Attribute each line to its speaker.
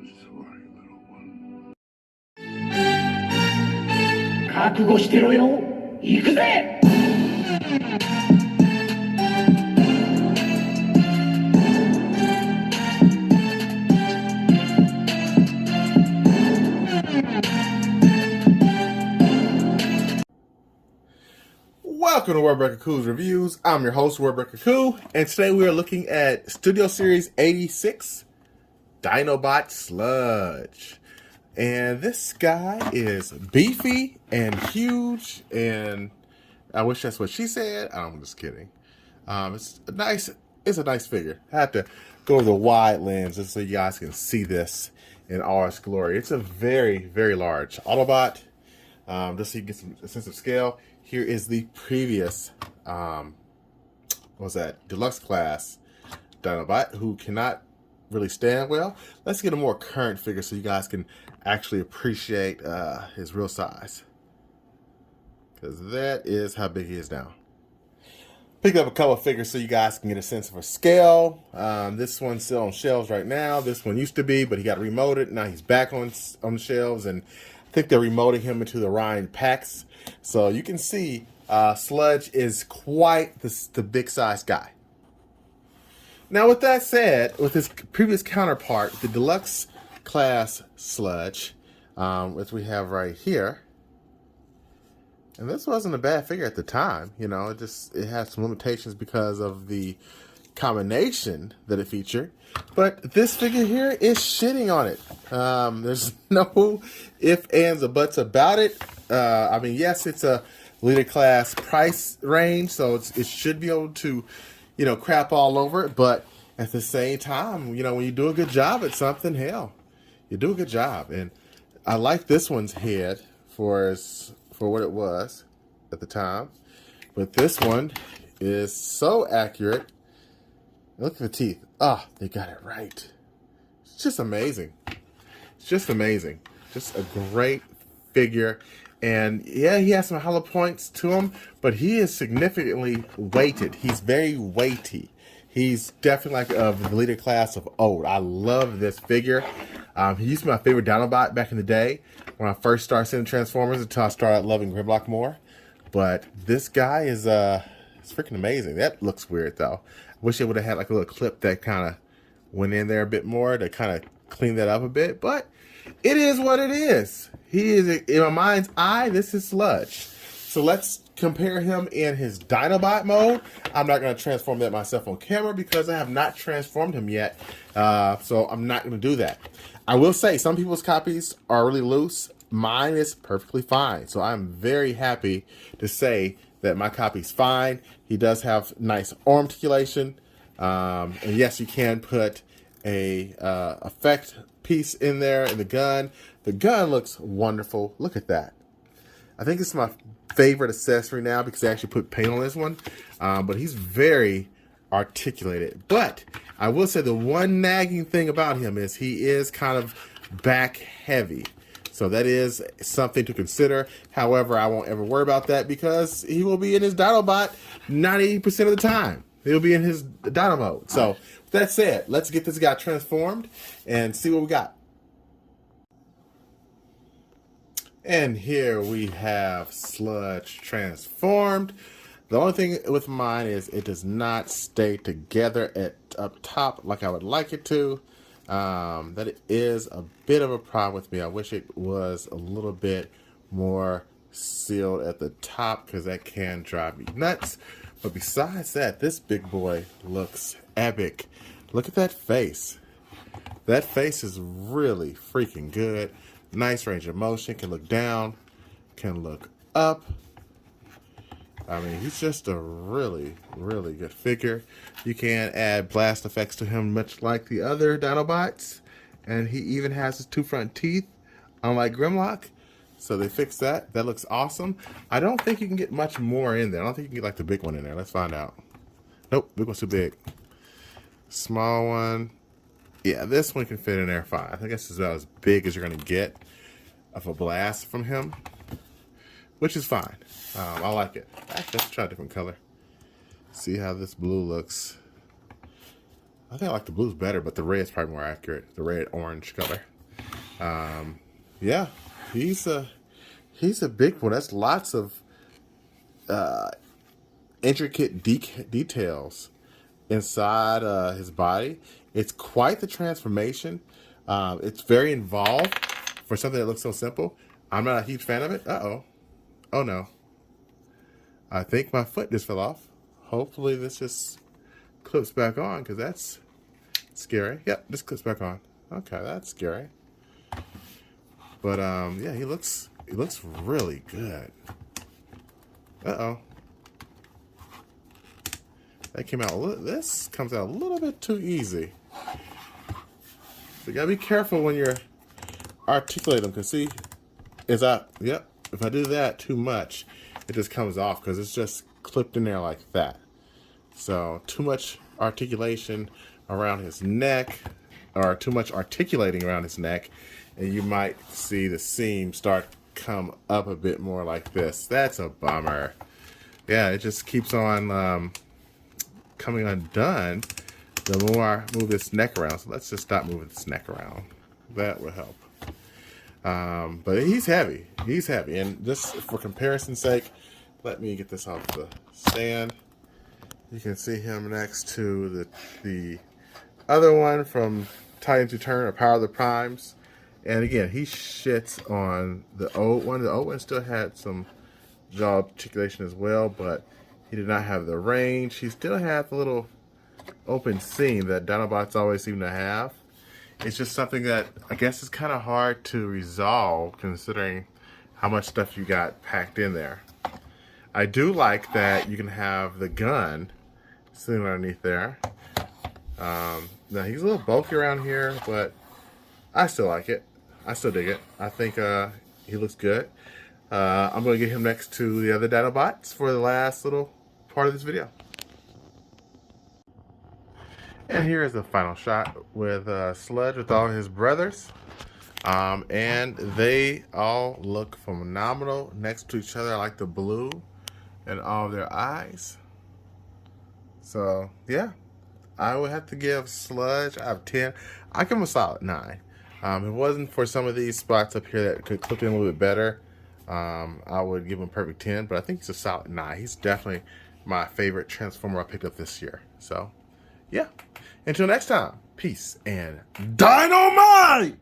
Speaker 1: Sorry, little one.
Speaker 2: 覚悟してろよ。行くぜ。
Speaker 3: Welcome to Wordbreaker Coo's Reviews. I'm your host, Wordbreaker Coo, and today we are looking at Studio Series 86, Dinobot Sludge. And this guy is beefy and huge, and I wish that's what she said. I'm just kidding. It's a nice figure. I have to go over the wide lens just so you guys can see this in all its glory. It's a very, very large Autobot. Just so you get a sense of scale. Here is the previous, deluxe class Dinobot, who cannot really stand well. Let's get a more current figure so you guys can actually appreciate his real size. Because that is how big he is now. Picked up a couple of figures so you guys can get a sense of a scale. This one's still on shelves right now. This one used to be, but he got remoted. Now he's back on the shelves, and I think they're remoting him into the Ryan packs. So you can see Sludge is quite the big size guy. Now with that said, with his previous counterpart, the deluxe class Sludge, which we have right here, and this wasn't a bad figure at the time, you know, it had some limitations because of the combination that it featured. But this figure here is shitting on it. There's no ifs, ands, or buts about it. I mean, yes, it's a leader class price range, so it should be able to, you know, crap all over it. But at the same time, you know, when you do a good job at something, hell, you do a good job. And I like this one's head for what it was at the time. But this one is so accurate. Look at the teeth. Ah, they got it right. It's just amazing. It's just amazing. Just a great figure. And yeah, he has some hollow points to him, but he is significantly weighted. He's very weighty. He's definitely like of the leader class of old. I love this figure. He used to be my favorite Dinobot back in the day when I first started seeing Transformers until I started loving Grimlock more. But this guy is it's freaking amazing. That looks weird though. I wish it would have had like a little clip that kind of went in there a bit more to kind of clean that up a bit. But it is what it is. He is, in my mind's eye, this is Sludge. So let's compare him in his Dinobot mode. I'm not going to transform that myself on camera because I have not transformed him yet. So I'm not going to do that. I will say some people's copies are really loose. Mine is perfectly fine. So I'm very happy to say that my copy's fine. He does have nice arm articulation. And yes, you can put a effect piece in there in the gun. The gun looks wonderful. Look at that. I think it's my favorite accessory now because I actually put paint on this one. But he's very articulated. But I will say the one nagging thing about him is he is kind of back heavy. So that is something to consider. However, I won't ever worry about that because he will be in his Dinobot 90% of the time. He'll be in his Dino mode. So with that said, let's get this guy transformed and see what we got. And here we have Sludge transformed. The only thing with mine is it does not stay together up top like I would like it to. That is a bit of a problem with me. I wish it was a little bit more sealed at the top because that can drive me nuts. But besides that, this big boy looks epic. Look at that face. That face is really freaking good. Nice range of motion. Can look down. Can look up. I mean, he's just a really, really good figure. You can add blast effects to him much like the other Dinobots. And he even has his two front teeth, unlike Grimlock. So they fixed that. That looks awesome. I don't think you can get much more in there. I don't think you can get like the big one in there. Let's find out. Nope, big one's too big. Small one. Yeah, this one can fit in there fine. I think this is about as big as you're going to get of a blast from him, which is fine. I like it. Actually, let's try a different color. See how this blue looks. I think I like the blues better, but the red's probably more accurate. The red-orange color. Yeah, he's a big one. That's lots of intricate details inside his body. It's quite the transformation. It's very involved for something that looks so simple. I'm not a huge fan of it. Uh-oh. Oh, no. I think my foot just fell off. Hopefully this just clips back on, because that's scary. Yep, this clips back on. Okay, that's scary. But, yeah, he looks really good. Uh-oh. That came out, this comes out a little bit too easy. So you gotta be careful when you're articulating them, because see, if I do that too much, it just comes off because it's just clipped in there like that. So too much articulation around his neck, or too much articulating around his neck, and you might see the seam start come up a bit more like this. That's a bummer. Yeah, it just keeps on coming undone the more I move this neck around. So let's just stop moving this neck around. That will help. But he's heavy. He's heavy. And just for comparison's sake, let me get this off the stand. You can see him next to the other one from Titan to Turn, or Power of the Primes. And again, he shits on the old one. The old one still had some jaw articulation as well, but he did not have the range. He still had the little open seam that Dinobots always seem to have. It's just something that I guess is kind of hard to resolve, considering how much stuff you got packed in there. I do like that you can have the gun sitting underneath there. Now he's a little bulky around here, but I still like it. I still dig it. I think he looks good. I'm going to get him next to the other Dinobots for the last little part of this video. And here is the final shot with Sludge with all his brothers. And they all look phenomenal next to each other. I like the blue in all of their eyes. So, yeah. I would have to give Sludge out of 10. I give him a solid 9. If it wasn't for some of these spots up here that could clip in a little bit better, I would give him a perfect 10. But I think he's a solid 9. He's definitely my favorite Transformer I picked up this year. So, yeah. Until next time, peace and dynamite!